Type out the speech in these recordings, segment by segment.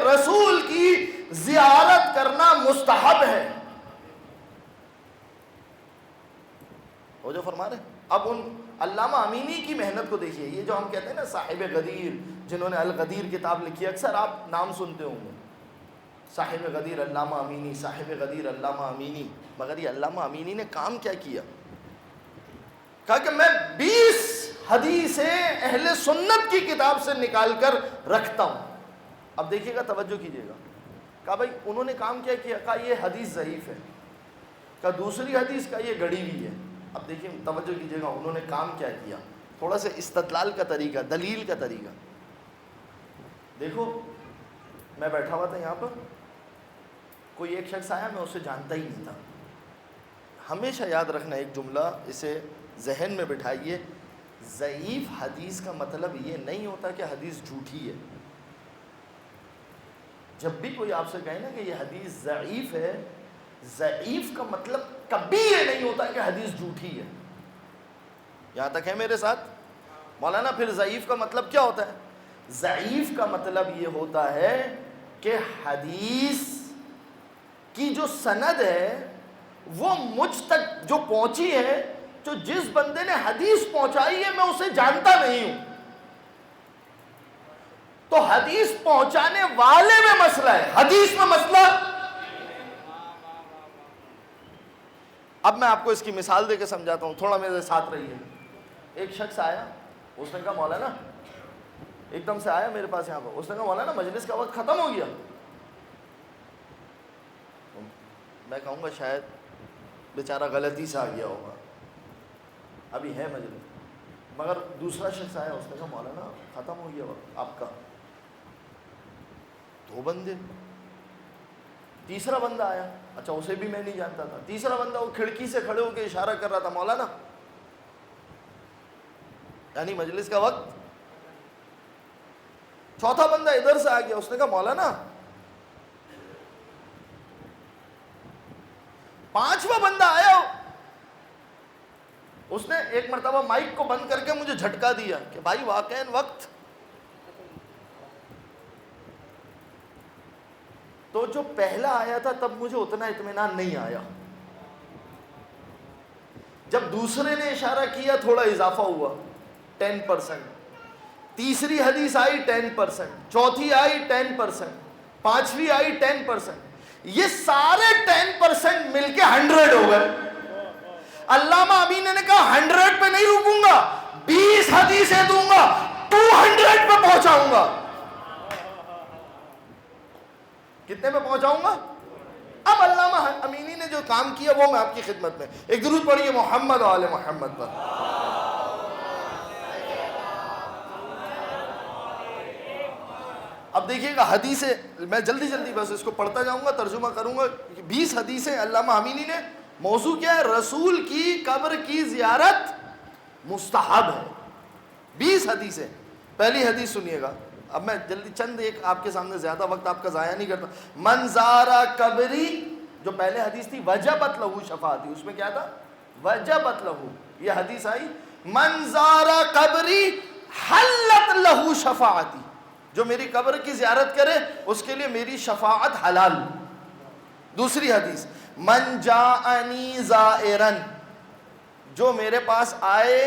رسول کی زیارت کرنا مستحب ہے. وہ جو فرما رہے. اب ان علامہ امینی کی محنت کو دیکھیے. یہ جو ہم کہتے ہیں نا صاحب غدیر، جنہوں نے الغدیر کتاب لکھی ہے، اکثر آپ نام سنتے ہوں گے، صاحب غدیر علامہ امینی، صاحب غدیر علامہ امینی. مگر یہ علامہ امینی نے کام کیا کیا؟ کہا کہ میں 20 حدیثیں اہل سنت کی کتاب سے نکال کر رکھتا ہوں. اب دیکھیے گا، توجہ کیجیے گا. کہا بھائی انہوں نے کام کیا کیا؟ کہا یہ حدیث ضعیف ہے. کہا دوسری حدیث کا یہ گڑی ہوئی ہے. اب دیکھیے، توجہ کیجیے گا، انہوں نے کام کیا کیا. تھوڑا سا استدلال کا طریقہ، دلیل کا طریقہ دیکھو. میں بیٹھا ہوا تھا یہاں پر، کوئی ایک شخص آیا، میں اسے جانتا ہی نہیں تھا. ہمیشہ یاد رکھنا ایک جملہ، اسے ذہن میں بٹھائیے. ضعیف حدیث کا مطلب یہ نہیں ہوتا کہ حدیث جھوٹی ہے. جب بھی کوئی آپ سے کہے نا کہ یہ حدیث ضعیف ہے، ضعیف کا مطلب کبھی یہ نہیں ہوتا کہ حدیث جھوٹی ہے. یہاں تک ہے میرے ساتھ مولانا؟ پھر ضعیف کا مطلب کیا ہوتا ہے؟ ضعیف کا مطلب یہ ہوتا ہے کہ حدیث کی جو سند ہے وہ مجھ تک جو پہنچی ہے، جو جس بندے نے حدیث پہنچائی ہے میں اسے جانتا نہیں ہوں. تو حدیث پہنچانے والے میں مسئلہ ہے، حدیث میں مسئلہ. اب میں آپ کو اس کی مثال دے کے سمجھاتا ہوں، تھوڑا میرے ساتھ رہیے. ایک شخص آیا، اس نے کہا مولانا، ایک دم سے آیا میرے پاس یہاں پر، اس نے کہا مولانا مجلس کا وقت ختم ہو گیا. میں کہوں گا شاید بیچارہ غلطی سے آ گیا ہوگا، ابھی ہے مجلس. مگر دوسرا شخص آیا، اس نے کہا مولانا ختم ہو گیا وقت آپ کا. 2 بندے. تیسرا بندہ آیا، اچھا اسے بھی میں نہیں جانتا تھا. تیسرا بندہ وہ کھڑکی سے کھڑے ہو کے اشارہ کر رہا تھا، مولانا، یعنی مجلس کا وقت. چوتھا بندہ ادھر سے آ گیا، اس نے کہا مولانا. 5واں بندہ آیا، اس نے ایک مرتبہ مائک کو بند کر کے مجھے جھٹکا دیا کہ بھائی واقعاً وقت. تو جو پہلا آیا تھا تب مجھے اتنا اطمینان نہیں آیا. جب دوسرے نے اشارہ کیا تھوڑا اضافہ ہوا، 10%. تیسری حدیث آئی 10%، چوتھی آئی 10%، پانچویں آئی 10%. یہ سارے 10% مل کے 100 ہو گئے. علامہ امین نے کہا 100 پہ نہیں رکوں گا، 20 حدیثیں دوں گا، 200 پہ پہنچاؤں گا. کتنے پہ پہنچاؤں گا؟ اب علامہ امینی نے جو کام کیا وہ میں آپ کی خدمت میں. ایک درود پڑھیے محمد و آل محمد پر. اب دیکھیے گا حدیثیں، میں جلدی جلدی بس اس کو پڑھتا جاؤں گا، ترجمہ کروں گا. 20 حدیثیں علامہ امینی نے. موضوع کیا ہے؟ رسول کی قبر کی زیارت مستحب ہے. 20 حدیثیں. پہلی حدیث سنیے گا. اب میں جلدی چند ایک آپ کے سامنے، زیادہ وقت آپ کا ضائع نہیں کرتا. من زارا قبری، جو پہلے حدیث تھی وجبت لہو شفاعتی، اس میں کیا تھا؟ وجبت لہو. یہ حدیث آئی من زارا قبری حلت لہو شفاعتی، جو میری قبر کی زیارت کرے اس کے لیے میری شفاعت حلال. دوسری حدیث من جاءنی زائرن، جو میرے پاس آئے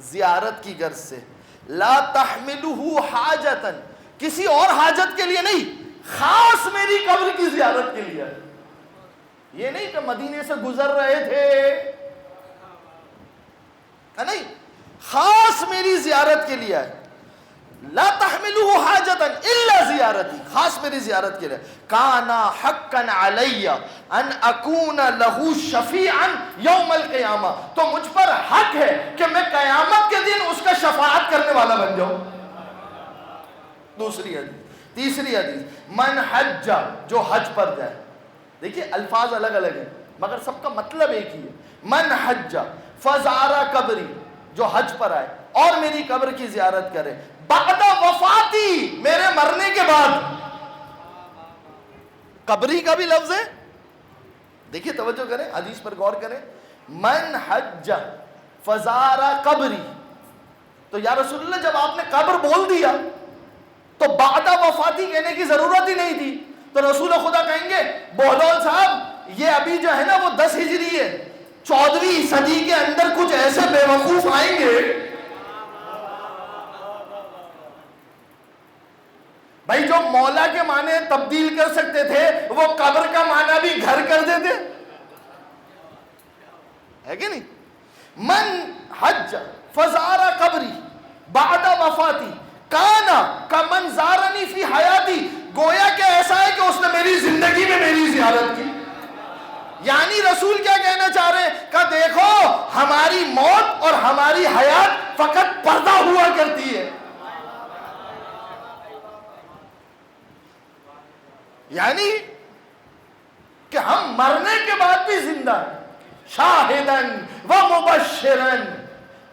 زیارت کی غرض سے، لا تحملہ حاجتن، کسی اور حاجت کے لیے نہیں، خاص میری قبر کی زیارت کے لیے. یہ نہیں کہ مدینے سے گزر رہے تھے، نہیں، خاص میری زیارت کے لیے ہے. لا تحملہ حاجتن الا زیارتی، خاص میری زیارت کے لیے. کانا حقا علی ان اکون لہ شفیعا یوم القیامہ، تو مجھ پر حق ہے کہ میں قیامت کے دن اس کا شفاعت کرنے والا بن جاؤں. دوسری حدیث. تیسری حدیث من حج، جو حج پر جائے. دیکھیے الفاظ الگ الگ ہیں مگر سب کا مطلب ایک ہی ہے. من حج فزار قبری، جو حج پر آئے اور میری قبر کی زیارت کرے، بعد وفاتی، میرے مرنے کے بعد. قبری کا بھی لفظ ہے، دیکھیے توجہ کریں، حدیث پر غور کریں. من حج فزار قبری، تو یا رسول اللہ جب آپ نے قبر بول دیا تو بعد وفاتی کہنے کی ضرورت ہی نہیں تھی. تو رسول خدا کہیں گے بہلول صاحب یہ ابھی جو ہے نا وہ 10 ہجری ہے, 14ویں صدی کے اندر کچھ ایسے بے وقوف آئیں گے. بھائی جو مولا کے معنی تبدیل کر سکتے تھے وہ قبر کا معنی بھی گھر کر دیتے, ہے کہ نہیں؟ من حج فزار قبری بعد وفاتی کانا کمن زارنی فی حیاتی, گویا کہ ایسا ہے کہ اس نے میری زندگی میں میری زیارت کی. یعنی رسول کیا کہنا چاہ رہے ہیں کہ دیکھو ہماری موت اور ہماری حیات فقط پردہ ہوا کرتی ہے. یعنی کہ ہم مرنے کے بعد بھی زندہ ہیں. شاہدن و مبشرن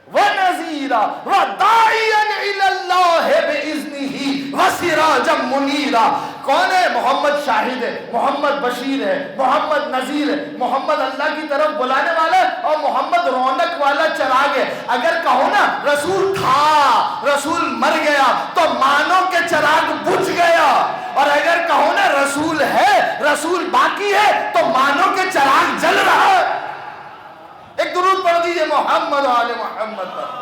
و نذیرا و داعیا الی اللہ باذنہ و سراجا منیرا. کون ہے؟ محمد شاہد ہے, محمد بشیر ہے, محمد نذیر ہے, محمد اللہ کی طرف بلانے والا ہے, اور محمد رونق والا چراغ ہے. اگر کہو نا رسول تھا, رسول مر گیا تو مانو کہ چراغ بجھ گیا, اور اگر کہو نا رسول ہے, رسول باقی ہے, تو مانو کہ چراغ جل رہا ہے. ایک درود پڑھ دیجئے محمد و آل محمد پر.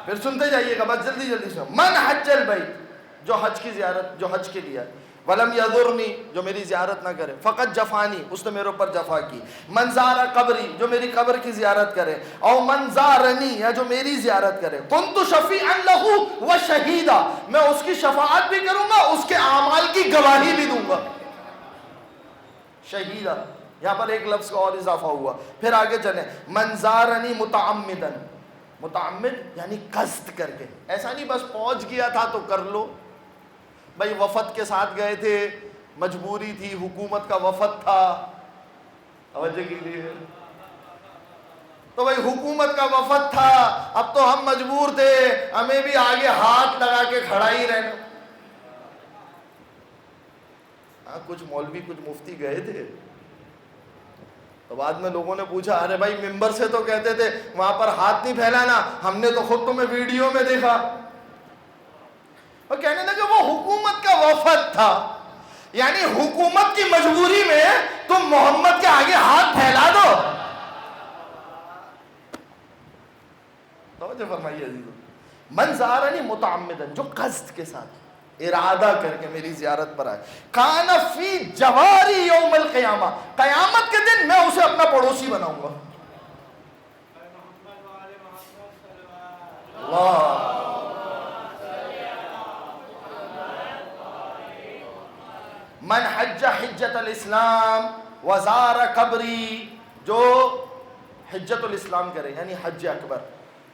پھر سنتے جائیے گا بس جلدی جلدی سے. من حج البیت, جو حج کی زیارت, جو حج کے لیے, ولم یذرنی, جو میری زیارت نہ کرے, فقط جفانی, اس نے میرے اوپر جفا کی, من زار قبری, جو میری قبر کی زیارت کرے, او من زارنی, یا جو میری زیارت کرے, کنت شفیعا لہ و شہیدا, میں اس کی شفاعت بھی کروں گا, اس کے اعمال کی گواہی بھی دوں گا. شہیدا, یہاں پر ایک لفظ کا اور اضافہ ہوا. پھر آگے چلیں, من زارنی متعمدا, متعمد یعنی قصد کر کے, ایسا نہیں بس پہنچ گیا تھا تو کر لو. بھائی وفد کے ساتھ گئے تھے, مجبوری تھی, حکومت کا وفد تھا, توجہ کیجیے, تو بھائی حکومت کا وفد تھا, اب تو ہم مجبور تھے, ہمیں بھی آگے ہاتھ لگا کے کھڑا ہی رہنا. ہاں کچھ مولوی کچھ مفتی گئے تھے, تو بعد میں لوگوں نے پوچھا ارے بھائی ممبر سے تو کہتے تھے وہاں پر ہاتھ نہیں پھیلانا, ہم نے تو خود تمہیں ویڈیو میں دیکھا. اور کہنے لگے وہ حکومت کا وفد تھا, یعنی حکومت کی مجبوری میں تم محمد کے آگے ہاتھ پھیلا دو. توجہ فرمائیے عزیزو, من زارنی متعمدن, جو قصد کے ساتھ ارادہ کر کے میری زیارت پر آئے, کان فی جواری یوم القیامہ, قیامت کے دن میں اسے اپنا پڑوسی بناؤں گا. اللہ, من حج حجت الاسلام وزار قبری, جو حجت الاسلام کرے یعنی حج اکبر,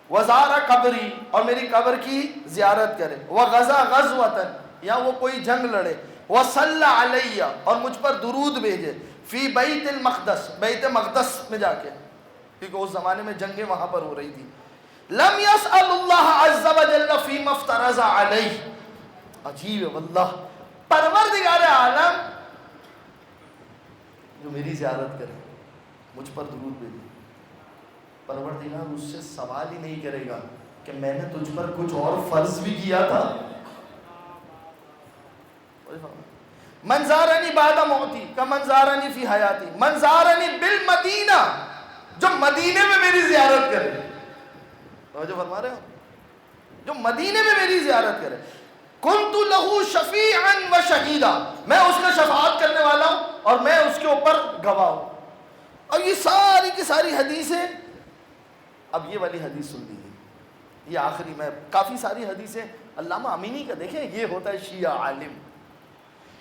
وزار قبری, اور میری قبر کی زیارت کرے, وغزا غزوتن, یا وہ کوئی جنگ لڑے, وصلی علیہ, اور مجھ پر درود بھیجے, فی بیت المقدس, بیت مقدس میں جا کے, کیونکہ اس زمانے میں جنگیں وہاں پر ہو رہی تھی. لم یسأل اللہ عز وجل فیما افترض علیہ, عجیب ہے واللہ, پروردگار عالم جو میری زیارت کرے, مجھ پر درود بھیجے, پروردگار اس سے سوال ہی نہیں کرے گا کہ میں نے تجھ پر کچھ اور فرض بھی کیا تھا. من زارنی بعد موتی کمن زارنی فی حیاتی, من زارنی بالمدینہ, جو مدینے میں میری زیارت کرے. توجہ فرما رہے ہو, جو مدینے میں میری زیارت کرے, کنت لہو شفیعا و شہیدا, میں اس کا شفاعت کرنے والا ہوں اور میں اس کے اوپر گواہ ہوں. اور یہ ساری کی ساری حدیثیں, اب یہ والی حدیث سن لیجیے, یہ آخری, میں کافی ساری حدیثیں علامہ امینی کا دیکھیں, یہ ہوتا ہے شیعہ عالم,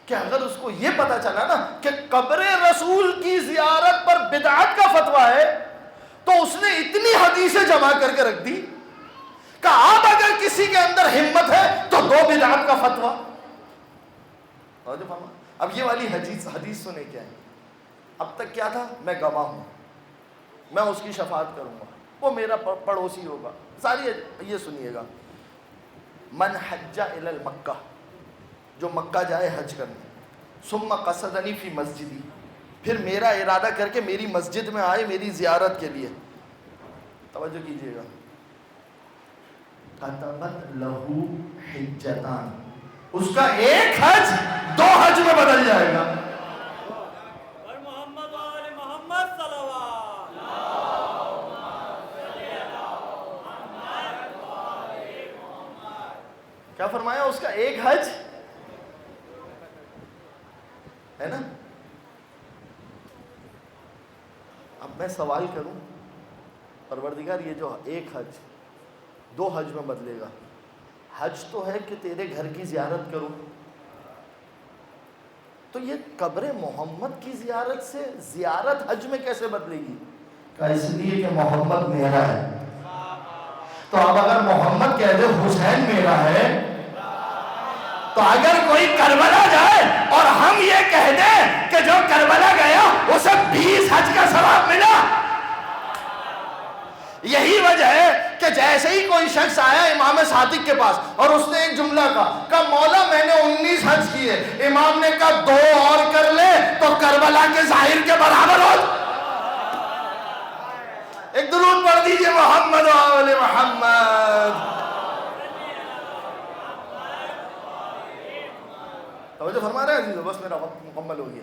کہ اگر اس کو یہ پتا چلا نا کہ قبر رسول کی زیارت پر بدعت کا فتویٰ ہے, تو اس نے اتنی حدیثیں جمع کر کے رکھ دی کہ اب اگر کسی کے اندر ہمت ہے تو 2 بدعت کا فتویٰ. اب یہ والی حدیث سنے کیا ہے, اب تک کیا تھا, میں گواہ ہوں, میں اس کی شفاعت کروں گا, وہ میرا پڑوسی ہوگا. ساری یہ سنیے گا, من حج الی المکہ, جو مکہ جائے حج کرنے, ثم قصدنی فی مسجدی, پھر میرا ارادہ کر کے میری مسجد میں آئے میری زیارت کے لیے. توجہ کیجیے گا, کتبت لہو حجتان، اس کا ایک حج 2 حج میں بدل جائے گا. محمد وآل محمد صلوات. کیا فرمایا؟ اس کا ایک حج ہے نا. اب میں سوال کروں، پروردگار یہ جو ایک حج 2 حج میں بدلے گا، حج تو ہے کہ تیرے گھر کی زیارت کروں، تو یہ قبر محمد کی زیارت سے زیارت حج میں کیسے بدلے گی؟ کہ اس لیے کہ محمد میرا ہے. تو اب اگر محمد کہہ دے حسین میرا ہے، تو اگر کوئی کربلا جائے اور ہم یہ کہہ دیں کہ جو کربلا گیا اسے 20 حج کا ثواب ملا. یہی وجہ ہے کہ جیسے ہی کوئی شخص آیا امام صادق کے پاس اور اس نے ایک جملہ کہا مولا میں نے 19 حج کیے، امام نے کہا 2 اور کر لے تو کربلا کے ظاہر کے برابر ہو. ایک درود پڑھ دیجئے محمد و آل محمد. توجہ فرما رہے ہیں عزیزو؟ بس میرا وقت مکمل ہو گیا.